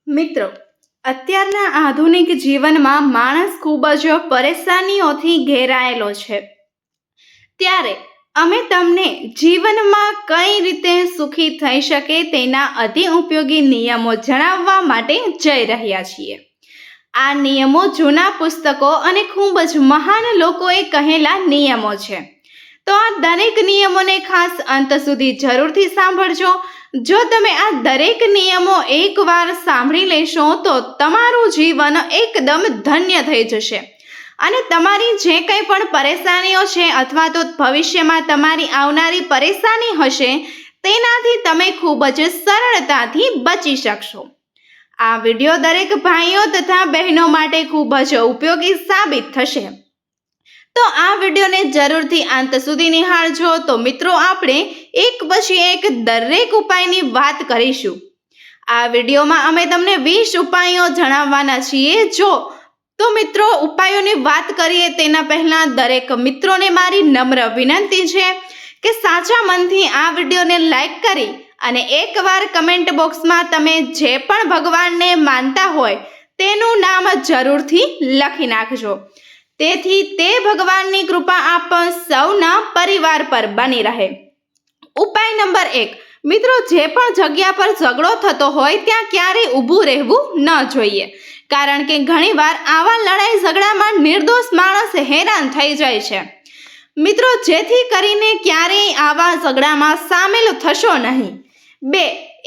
મિત્રો, અત્યારના આધુનિક જીવનમાં માણસ ખૂબ જ પરેશાનીઓથી ઘેરાયેલો છે. ત્યારે અમે તમને જીવનમાં કઈ રીતે સુખી થઈ શકે તેના અતિ ઉપયોગી નિયમો જણાવવા માટે જઈ રહ્યા છીએ. આ નિયમો જૂના પુસ્તકો અને ખૂબ જ મહાન લોકોએ કહેલા નિયમો છે. તો આ દરેક નિયમોને ખાસ અંત સુધી જરૂરથી સાંભળજો. જો તમે આ દરેક નિયમો એકવાર સાંભળી લેશો તો તમારું જીવન એકદમ ધન્ય થઈ જશે અને તમારી જે કંઈ પણ પરેશાનીઓ છે અથવા તો ભવિષ્યમાં તમારી આવનારી પરેશાની હશે તેનાથી તમે ખૂબ જ સરળતાથી બચી શકશો. આ વિડીયો દરેક ભાઈઓ તથા બહેનો માટે ખૂબ જ ઉપયોગી સાબિત થશે. તો આ વિડીયોને જરૂરથી અંત સુધી નિહાળજો. તો મિત્રો, આપણે એક પછી એક દરેક ઉપાયની વાત કરીશું. આ વિડીયોમાં અમે તમને 20 ઉપાયો જણાવવાના છીએ. તો મિત્રો, ઉપાયોની વાત કરીએ તેના પહેલા દરેક મિત્રોને મારી નમ્ર વિનંતી છે કે સાચા મનથી આ વિડીયોને લાઈક કરી અને એકવાર કમેન્ટ બોક્સમાં તમે જે પણ ભગવાનને માનતા હોય તેનું નામ જરૂરથી લખી નાખજો. તેથી તે ભગવાનની કૃપા આપ સૌના પરિવાર પર બની રહે. ઉપાય નંબર 1. મિત્રો, જે પણ જગ્યા પર ઝઘડો થતો હોય ત્યાં ક્યારેય ઊભું રહેવું ન જોઈએ, કારણ કે ઘણીવાર આવા લડાઈ ઝઘડામાં નિર્દોષ માણસ હેરાન થઈ જાય છે. મિત્રો, જેથી કરીને ક્યારેય આવા ઝઘડામાં સામેલ થશો નહીં. 2.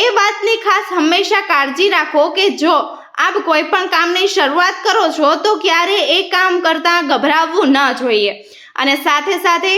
એ વાતની ખાસ હંમેશા કાળજી રાખો કે જો આપ કોઈ પણ કામની શરૂઆત કરો છો તો ક્યારે એ કામ કરતા ગભરાવવું ન જોઈએ અને સાથે સાથે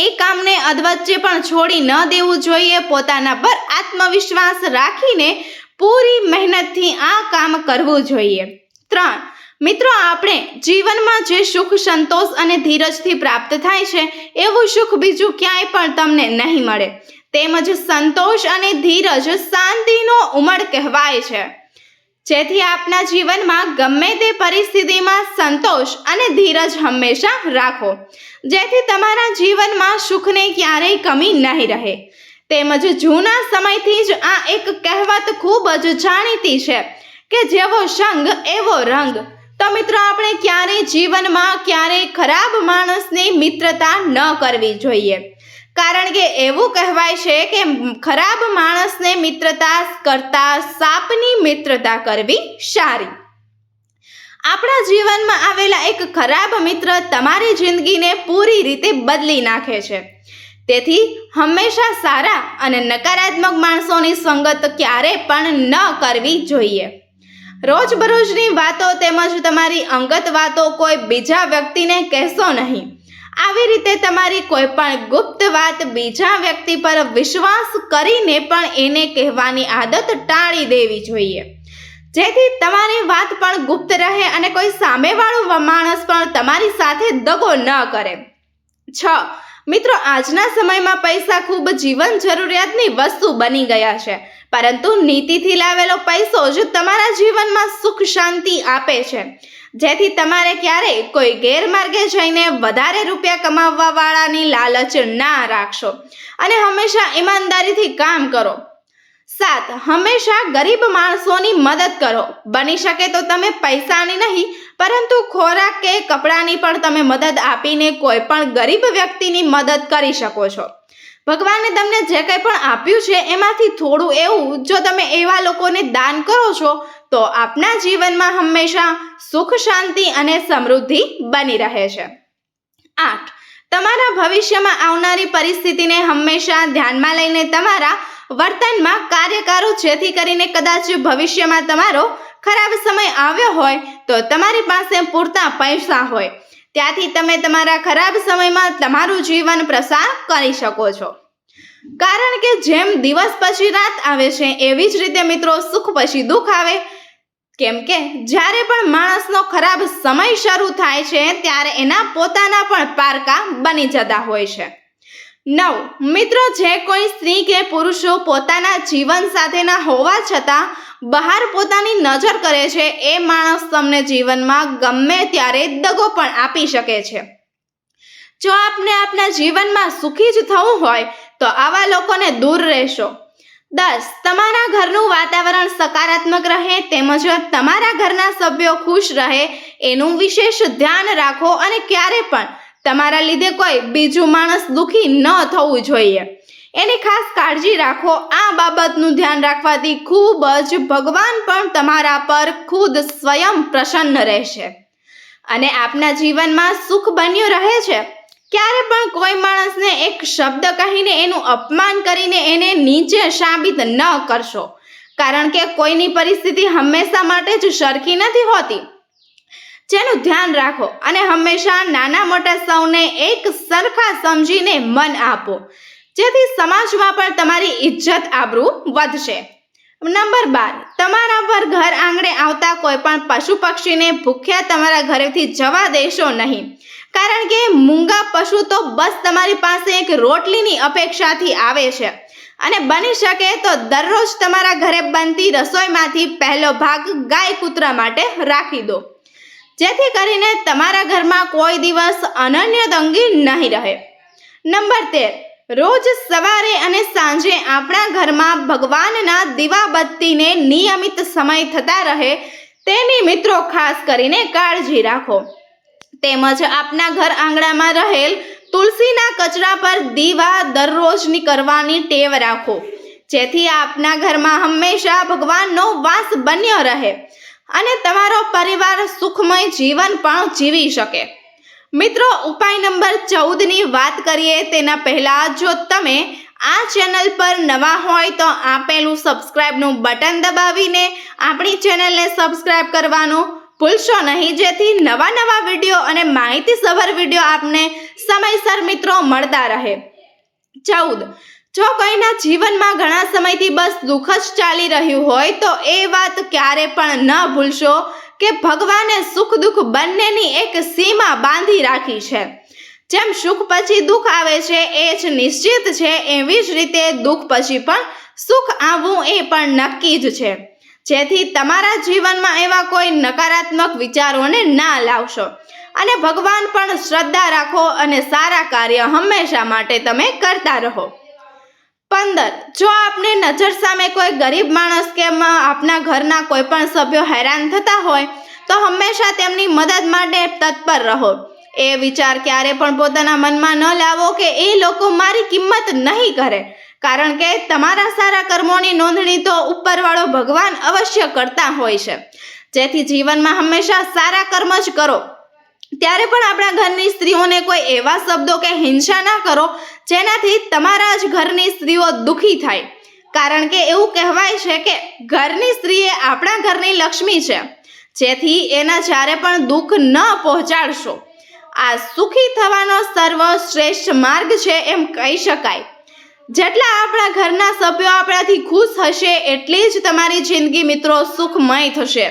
એ કામને અધવચ્ચે પણ છોડી ન દેવું જોઈએ. પોતાના પર આત્મવિશ્વાસ રાખીને પૂરી મહેનતથી આ કામ કરવું જોઈએ. 3. મિત્રો, આપણે જીવનમાં જે સુખ, સંતોષ અને ધીરજથી પ્રાપ્ત થાય છે એવું સુખ બીજું ક્યાંય પણ તમને નહીં મળે. તેમજ સંતોષ અને ધીરજ શાંતિનો ઉમળ કહેવાય છે. જેથી આપના જીવનમાં ગમે તે પરિસ્થિતિમાં સંતોષ અને ધીરજ હંમેશા રાખો, જેથી તમારા જીવનમાં સુખને ક્યારેય કમી નહીં રહે. તેમજ જૂના સમયથી જ આ એક કહેવત ખૂબ જ જાણીતી છે કે જેવો સંગ એવો રંગ. તો મિત્રો, આપણે ક્યારેય જીવનમાં ક્યારેય ખરાબ માણસની મિત્રતા ન કરવી જોઈએ, કારણ કે એવું કહેવાય છે કે ખરાબ માણસને મિત્રતા કરતા સાપની મિત્રતા કરવી સારી. આપણા જીવનમાં આવેલા એક ખરાબ મિત્ર તમારી જિંદગીને પૂરી રીતે બદલી નાખે છે. તેથી હંમેશા સારા અને નકારાત્મક માણસોની સંગત ક્યારે પણ ન કરવી જોઈએ. રોજબરોજની વાતો તેમજ તમારી અંગત વાતો કોઈ બીજા વ્યક્તિને કહેશો નહીં. આવી રીતે તમારી કોઈ પણ ગુપ્ત વાત બીજા વ્યક્તિ પર વિશ્વાસ કરીને પણ એને કહેવાની આદત ટાળી દેવી જોઈએ, જેથી તમારી વાત પણ ગુપ્ત રહે અને કોઈ સામેવાળો માણસ પણ તમારી સાથે દગો ન કરે. 6. મિત્રો, આજના સમયમાં પૈસા ખૂબ જીવન જરૂરિયાતની વસ્તુ બની ગયા છે, પરંતુ નીતિથી લાવેલો પૈસો જ તમારા જીવનમાં સુખ શાંતિ આપે છે. જેથી તમારે ક્યારેય કોઈ ગેરમાર્ગે જઈને વધારે રૂપિયા કમાવવા વાળાની લાલચ ના રાખશો અને હંમેશા ઈમાનદારીથી કામ કરો. 7. હંમેશા ગરીબ માણસોની મદદ કરો. બની શકે તો તમે પૈસાની નહીં પરંતુ ખોરાક કે કપડાની પણ તમે મદદ આપીને કોઈ પણ ગરીબ વ્યક્તિની મદદ કરી શકો છો. ભગવાને તમને જે કંઈ પણ આપ્યું છે એમાંથી થોડું એવું જો તમે એવા લોકોને દાન કરો છો તો આપના જીવનમાં હંમેશા સુખ, શાંતિ અને સમૃદ્ધિ બની રહે છે. 8. તમારા ભવિષ્યમાં આવનારી પરિસ્થિતિને હંમેશા ધ્યાનમાં લઈને તમારા વર્તનમાં કાર્ય કરો, જેથી કરીને કદાચ ભવિષ્યમાં તમારો ખરાબ સમય આવ્યો હોય તો તમારી પાસે પૂરતા પૈસા હોય, ત્યાંથી તમે તમારા ખરાબ સમયમાં તમારું જીવન પ્રસાર કરી શકો છો. કારણ કે જેમ દિવસ પછી રાત આવે છે એવી જ રીતે મિત્રો સુખ પછી દુઃખ આવે. કેમ કે જ્યારે પણ માણસનો ખરાબ સમય શરૂ થાય છે ત્યારે એના પોતાના પણ પારકા બની જતા હોય છે. 9. મિત્રો, જે કોઈ સ્ત્રી કે પુરુષો પોતાના જીવન સાથેના હોવા છતાં બહાર પોતાની નજર કરે છે એ માણસ તમને જીવનમાં ગમે ત્યારે દગો પણ આપી શકે છે. જો આપને આપના જીવનમાં સુખી જ થવું હોય તો આવા લોકોને દૂર રહેશો. 10. તમારા ઘરનું વાતાવરણ સકારાત્મક રહે તેમજ તમારા ઘરના સભ્યો ખુશ રહે એનું વિશેષ ધ્યાન રાખો અને ક્યારે પણ તમારા લીધે કોઈ બીજું માણસ દુઃખી ન થવું જોઈએ એની ખાસ કાળજી રાખો. આ બાબતનું ધ્યાન રાખવાથી ખૂબ જ ભગવાન પણ તમારા પર ખુદ સ્વયં પ્રસન્ન રહેશે અને આપના જીવનમાં સુખ બન્યું રહે છે. ક્યારે પણ કોઈ માણસને એક શબ્દ કહીને એનું અપમાન કરીને એને નીચે સાબિત ન કરશો, કારણ કે કોઈની પરિસ્થિતિ હંમેશા માટે જ સરખી નથી હોતી. જેનું ધ્યાન રાખો અને હંમેશા નાના મોટા સૌને એક સરખા સમજીને મન આપો, જેથી સમાજમાં પણ તમારી ઇજ્જત આબરૂ વધશે. નંબર 12. તમારા પર ઘર આંગણે આવતા કોઈ પણ પશુ પક્ષીને ભૂખ્યા તમારા ઘરેથી જવા દેશો નહીં, કારણ કે મૂંગા પશુ તો બસ તમારી પાસે એક રોટલીની અપેક્ષાથી આવે છે અને બની શકે તો દરરોજ તમારા ઘરે બનતી રસોઈમાંથી પહેલો ભાગ ગાય કૂતરા માટે રાખી દો, જેથી કરીને તમારા ઘરમાં કોઈ દિવસ અનન્ય તંગી નહીં રહે. નંબર 13. રોજ સવારે અને સાંજે આપણા ઘરમાં ભગવાનના દીવાબત્તીને નિયમિત સમય થતા રહે તેની મિત્રો ખાસ કરીને કાળજી રાખો. તેમજ આપના ઘર આંગણામાં રહેલ તુલસીના કચરા પર દીવા દરરોજની કરવાની ટેવ રાખો, જેથી આપના ઘરમાં હંમેશા ભગવાનનો વાસ બન્યો રહે અને તમારો પરિવાર સુખમય જીવન પણ જીવી શકે. મિત્રો, ઉપાય નંબર 14ની વાત કરીએ તેના પહેલા જો તમે આ ચેનલ પર નવા હોય તો આપેલું સબસ્ક્રાઇબનું બટન દબાવીને આપણી ચેનલને સબસ્ક્રાઇબ કરવાનું ભૂલશો નહીં, જેથી નવા વિડીયો અને માહિતીસભર વિડીયો આપને સમયસર મિત્રો મળતા રહે. 14. જો કોઈના જીવનમાં ઘણા સમયથી બસ દુઃખ જ ચાલી રહ્યું હોય તો એ વાત ક્યારે પણ ન ભૂલશો કે ભગવાને સુખ દુઃખ બંનેની એક સીમા બાંધી રાખી છે. જેમ સુખ પછી દુઃખ આવે છે એ જ નિશ્ચિત છે, એવી જ રીતે દુઃખ પછી પણ સુખ આવવું એ પણ નક્કી જ છે. જેથી તમારા જીવનમાં એવા કોઈ નકારાત્મક વિચારોને ના લાવશો અને ભગવાન પણ શ્રદ્ધા રાખો અને સારા કાર્ય હંમેશા માટે તમે કરતા રહો. 15. જો આપને નજર સામે કોઈ ગરીબ માણસ કે આપના ઘરના કોઈ પણ સભ્યો હેરાન થતા હોય તો હંમેશા તેમની મદદ માટે તત્પર રહો. એ વિચાર ક્યારે પણ પોતાના મનમાં ન લાવો કે એ લોકો મારી કિંમત નહીં કરે, કારણ કે તમારા સારા કર્મોની નોંધણી તો ઉપરવાળો ભગવાન અવશ્ય કરતા હોય છે. જેથી જીવનમાં હંમેશા સારા કર્મ જ કરો. ત્યારે પણ આપણા ઘરની સ્ત્રીઓને કોઈ એવા શબ્દો કે હિંસા ના કરો જેનાથી તમારા જ ઘરની સ્ત્રીઓ દુઃખી થાય, કારણ કે એવું કહેવાય છે કે ઘરની સ્ત્રી એ આપણા ઘરની લક્ષ્મી છે, જેથી એના જ્યારે પણ દુઃખ ન પહોંચાડશો. આ સુખી થવાનો સર્વશ્રેષ્ઠ માર્ગ છે એમ કહી શકાય. જેટલા આપણા ઘરના સભ્યો આપણાથી ખુશ હશે એટલી જ તમારી જિંદગી મિત્રો સુખમય થશે.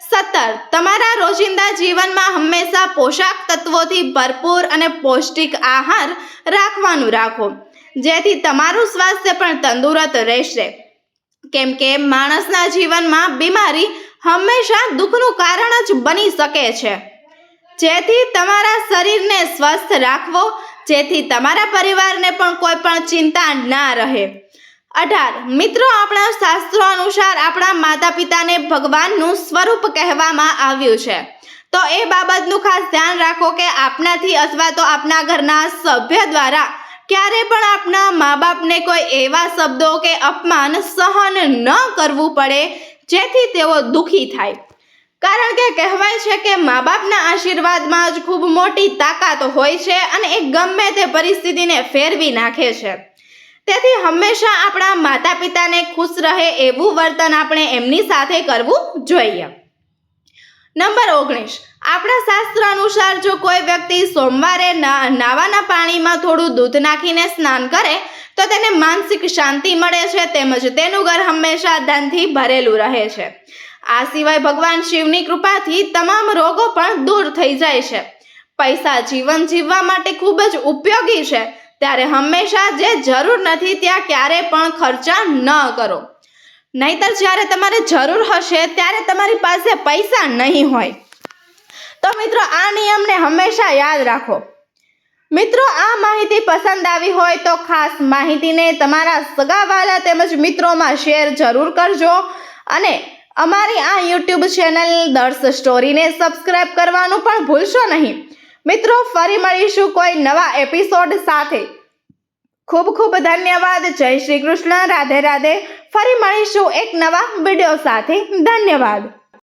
17. તમારા રોજિંદા જીવનમાં હંમેશા પોષક તત્વોથી ભરપૂર અને પૌષ્ટિક આહાર રાખવાનું રાખો, જેથી તમારું સ્વાસ્થ્ય પણ તંદુરસ્ત રહેશે. કેમ કે માણસના જીવનમાં બીમારી હંમેશા દુઃખનું કારણ જ બની શકે છે. જેથી તમારા શરીરને સ્વસ્થ રાખવો, જેથી તમારા પરિવારને પણ કોઈ પણ ચિંતા ના રહે. 18. મિત્રો, આપણા શાસ્ત્રો અનુસાર આપણા માતા પિતાને ભગવાનનું સ્વરૂપ કહેવામાં આવ્યું છે, તો એ બાબતનું ખાસ ધ્યાન રાખો કે આપનાથી અથવા તો આપના ઘરના સભ્ય દ્વારા ક્યારે પણ આપના મા બાપને કોઈ એવા શબ્દો કે અપમાન સહન ન કરવું પડે જેથી તેઓ દુઃખી થાય, કારણ કે કહેવાય છે કે મા બાપના આશીર્વાદમાં જ ખૂબ મોટી તાકાત હોય છે અને એ ગમે તે પરિસ્થિતિને ફેરવી નાખે છે. તેથી હંમેશા આપણા માતા પિતાને ખુશ રહે એવું વર્તન આપણે એમની સાથે કરવું જોઈએ. નંબર 19. આપણા શાસ્ત્ર અનુસાર જો કોઈ વ્યક્તિ સોમવારે નાવાના પાણીમાં થોડું દૂધ નાખીને સ્નાન કરે તો તેને માનસિક શાંતિ મળે છે, તેમજ તેનું ઘર હંમેશા ધનથી ભરેલું રહે છે. આ સિવાય ભગવાન શિવની કૃપાથી તમામ રોગો પણ દૂર થઈ જાય છે. પૈસા જીવન જીવવા માટે ખૂબ જ ઉપયોગી છે, ત્યારે હંમેશા જે જરૂર નથી ત્યાં ક્યારે પણ ખર્ચા ન કરો, નહીતર જ્યારે તમારે જરૂર હશે ત્યારે તમારી પાસે પૈસા નહીં હોય. તો મિત્રો, આ નિયમને હંમેશા યાદ રાખો. મિત્રો, આ માહિતી પસંદ આવી હોય તો ખાસ માહિતીને તમારા સગાવાલા તેમજ મિત્રોમાં શેર જરૂર કરજો અને અમારી આ યુટ્યુબ ચેનલ દર્શ સ્ટોરીને સબસ્ક્રાઇબ કરવાનું પણ ભૂલશો નહીં. મિત્રો, ફરી મળીશું કોઈ નવા એપિસોડ સાથે. ખૂબ ખૂબ ધન્યવાદ. જય શ્રી કૃષ્ણ. રાધે રાધે. ફરી મળીશું એક નવા વિડીયો સાથે. ધન્યવાદ.